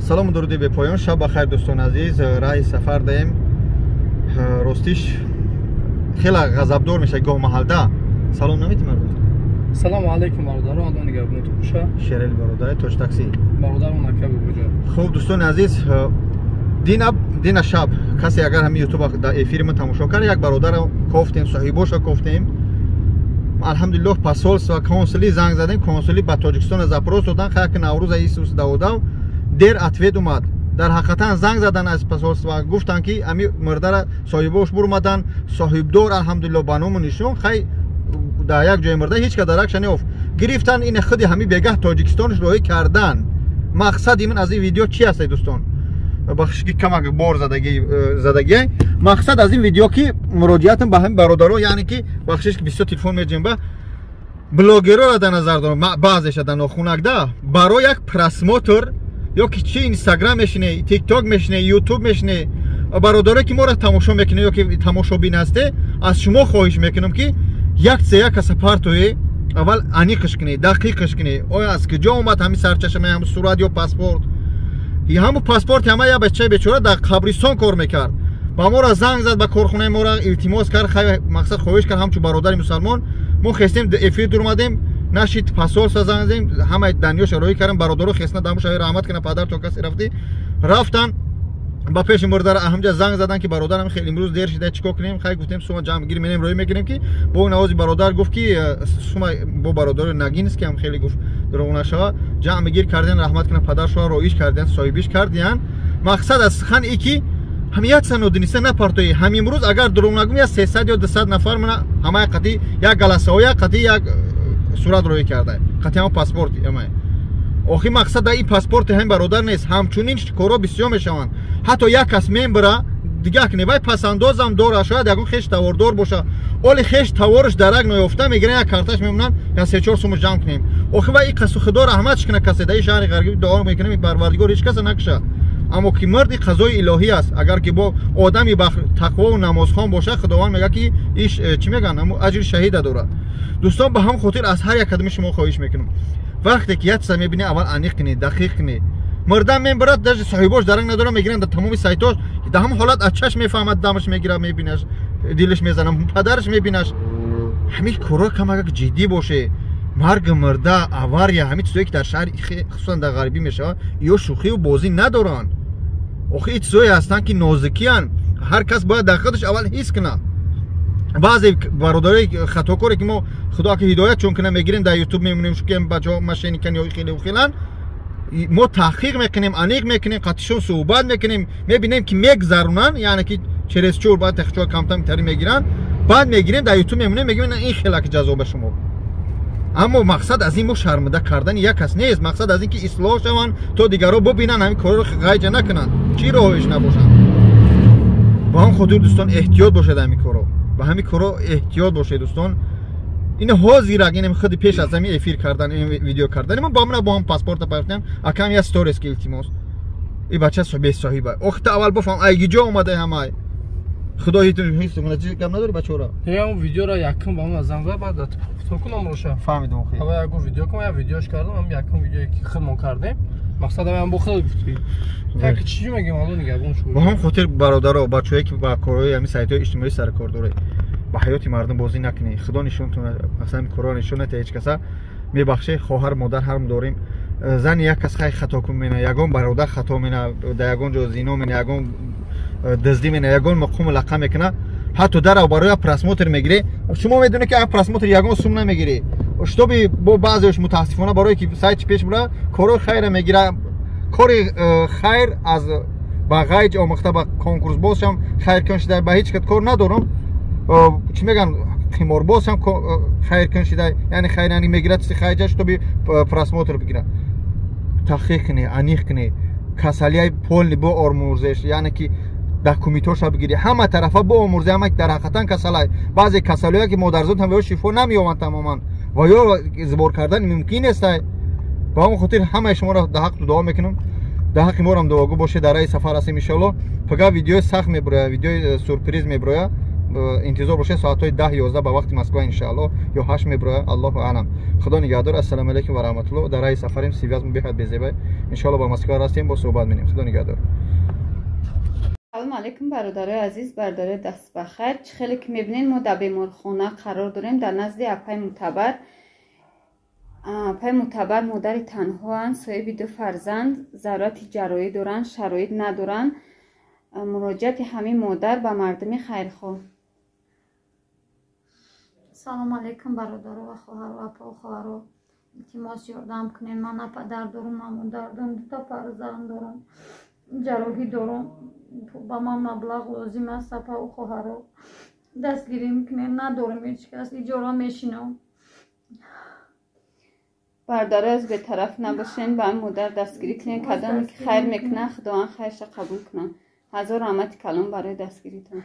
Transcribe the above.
سلام و درود به پایان. شب بخیر دوستان عزیز. راه سفر داریم. راستیش خیلی غضبدار میشه گاه محلده. سلام نمیتونم مردم. سلام علیکم برادر. آدم نگهبون تو باشه. شریل برادر توش تاکسی. برادر اون نکه بوجا. خوب دوستان عزیز، دین شب کسی اگر هم یوتیوب در افیر من تماشا کرد، یک برادر گفتیم صاحبوش گفتیم الحمدلله پاسولس و کنسولی زنگ زدیم. کنسولی به تاجیکستان زاپروز دادن. خیلی نوروز ایسوس داودا دیر اتوید اومد. در حقیقت زنگ زدن از پاسولس و گفتن که امی مرده صاحبوش برمدن. صاحبدار الحمدلله بانوم نشون خیلی در یک جای مرده هیچ که درکش نیفت گرفتن. این خودی همی بگه تاجیکستانش روی کردن. مقصد من از این ویدیو چی است دوستان؟ بخش که کمک بار زدگی مقصد از این ویدیو که مراجعتم به هم برادرها، یعنی که بخشش که 20 تلفن میجیم به بلاگرها را در نظر دارم. بعضیش در ناخونکده برای یک پرسموتر یا که چی اینستاگرام میشنه، تیک تاک میشنه، یوتیوب میشنه، برادرها که ما را تماشا میکنه یا که تماشابین هسته، از شما خواهش میکنم که یک سه یک پاسپورت اول انیقش کنی، دقیقش کنی. آیا از کجا اومد، همین سرچشمه، هم صورت یا پاسپورت. همون پاسپورت همه یا بچه بیچاره در قبرستان کار میکرد. با ما را زنگ زد، به کارخونه ما را التماس کرد. خیلی مقصد خواهش کرد همچون برادر مسلمان ما خواستیم افیر دور اومدیم نشید پاسپورت زنگ زدیم. همه دنیا شروع کردن. برادرها خسته دمش رحمت کنه پدر تو کسی رفتن با پیش مردار احمد زنگ زدن که برادرم خیلی امروز دیر شده چیکار کنیم. خیلی گفتیم سوما جمع گیری میریم روی میکنیم که با نوازی برادر گفت که سوما با برادر نگینس که هم خیلی گفت درونشا جمع گیر کردن رحمت کنه پدر شو رویش کردن صاحبیش کردن. مقصد از خان ای که همیت سنودنیسه نپارتوی هم امروز اگر درونگم یا 300 یا 200 نفر من همه قطعی یک گلسه و یک قطعی یک صورت روی کرده قطعی هم پاسپورت همه. آخی مقصد این پاسپورت هم برادر نیست، همچنین کارا بسیار میشوند. حتی یک کس ممبر دیگه که نوای پسندازم دور شاید یکون خش تواردار باشه، ولی خش توارش درک نیافته میگیرن یک کارتش میمونن یا 3-4 سوم جمع کنیم. آخی و این قصو خدا رحمتش کنه کسی در شهر غربی دعا میکنیم پروردگار هیچ کس نکشه. اما که مرد قضای الهی است. اگر که با آدمی با تقوا و نمازخوان باشه خداوند میگه که ایش چی میگن اما اجر شهید داره. دوستان به هم خاطر از هر یک کدوم شما خواهش میکنم وقتی که یت میبینی اول انیق کنی، دقیق کنی. مردم میبرد در صاحبش درنگ نداره میگیرن در تمام سایتاش در هم حالت از چشم میفهمد دمش میگیره میبینش دیلش میزنم پدرش میبینش. همین کارا کمک جدی باشه. مرگ مرده اواریه همین چیزایی که در شهر خصوصا در غربی میشه یا شوخی و بازی ندارن. آخه این چیزایی هستن که نازکیان. هر کس باید در خودش اول حس کنه. بعضی برادرای خطاکاری که ما خدا که هدایت چون کنه میگیریم در یوتیوب میمونیم که بچه‌ها ماشین کنن یا خیلی و خیلن ما تحقیق میکنیم، انیق میکنیم، قطعشون صحبت میکنیم، میبینیم که میگذرونن، یعنی که چرس چور بعد تخچو کمتر میتری میگیرن، بعد میگیریم در یوتیوب میمونیم میگیم این خیلی که جذاب شما. اما مقصد از این مو شرمنده کردن یک کس نیست. مقصد از این که اصلاح شون تا دیگرها ببینن همین کارا رو غیج نکنن، چی راهش نباشن. با هم خودتون دوستان احتیاط باشید همین کارا. با همین کارا احتیاط باشید دوستان. این حاضر اگه خود پیش از همین افیر کردن این ویدیو کردن من با هم پاسپورت پرفتن اکم یا استوریز که التماس این بچه صاحبه وقت اول بفهم ایگی جا اومده همه خدا هیچ من چیزی کم نداره بچه‌ها. همون ویدیو را یکم با من زنگ زد بعد تو کنم روشه فهمیدم. خیلی اول یک ویدیو کنم، یا ویدیوش کردم هم یکم ویدیویی که خودمون کردیم. مقصد هم با خود گفتیم تا چی میگیم حالا نگهبون شو. با هم خاطر برادرها بچه‌ای که با کارهای همین سایت‌های اجتماعی سر کار داره با حیات مردم بازی نکنی. خدا نشونتون مثلا کارا نشونه تا هیچ کسا میبخشه. خواهر مادر هم داریم. زن یک کس خیلی خطا کنه، یگان برادر خطا مینه، در یگان جو زینو مینه، یگان دزدی مینه، یگان مقام لقم میکنه. حتی در برای پرسموتر میگیره. شما میدونید که پرسموتر یگان سوم نمیگیره. اشتباهی با بعضیش متاسفانه برای که سایت پیش میره کارو خیر میگیره. کار خیر از با غیج او مختبه کنکورس باشم خیر کنشده به هیچ کار ندارم. چی میگن خمار باز هم خیر کنشده، یعنی خیرانی میگیره چیزی خیجش تو بی پرسموتر بگیره. تحقیق کنی، انیق کنی، کسالیای پول با آموزش، یعنی که دکومیتوش بگیری همه طرفا با آموزش. همه در حقیقتا کسالای بعضی کسالیایی که مادرزاد هم به شفا نمیومد تماما و یا زبر کردن ممکن است. با اون خاطر همه شما را در حق دعا میکنم. در حق ما هم دعاگو باشه. در این سفر هستیم ان شاء الله. فقط ویدیو سخت میبره، ویدیو سورپرایز میبره. انتظار باشین ساعت های 10 11 به وقت مسکو ان شاء الله یا 8 میبره الله اعلم. خدا نگهدار. السلام علیکم و رحمت الله. در راه سفریم سیویاز بهت بزیبای ان شاء الله با مسکو راستیم با صحبت می‌کنیم. خدا نگهدار. سلام علیکم برادرای عزیز، برادرای دست بخیر. خیلی که میبینین ما در بیمارخانه قرار داریم در نزد اپای معتبر. اپای معتبر مادر تنها هستند، صاحب 2 فرزند، ضرورت جراحی دارن، شرایط ندارن. مراجعت همین مادر به مردم خیرخواه. سلام علیکم برادر و خواهر و اپا و خواهر، التماس یاردم کنین. من نه پدر دارم نه مادر دارم، 2 تا فرزند دارم، جراحی دارم، با من مبلغ لازم است. اپا و خواهر دستگیری میکنین، ندارم هیچ کس، اجاره میشینم. برادر از به طرف نباشین، به این مادر دستگیری کنین. کدامی که خیر میکنه خدا خیرش قبول کنه. هزار رحمت کلام برای دستگیریتون.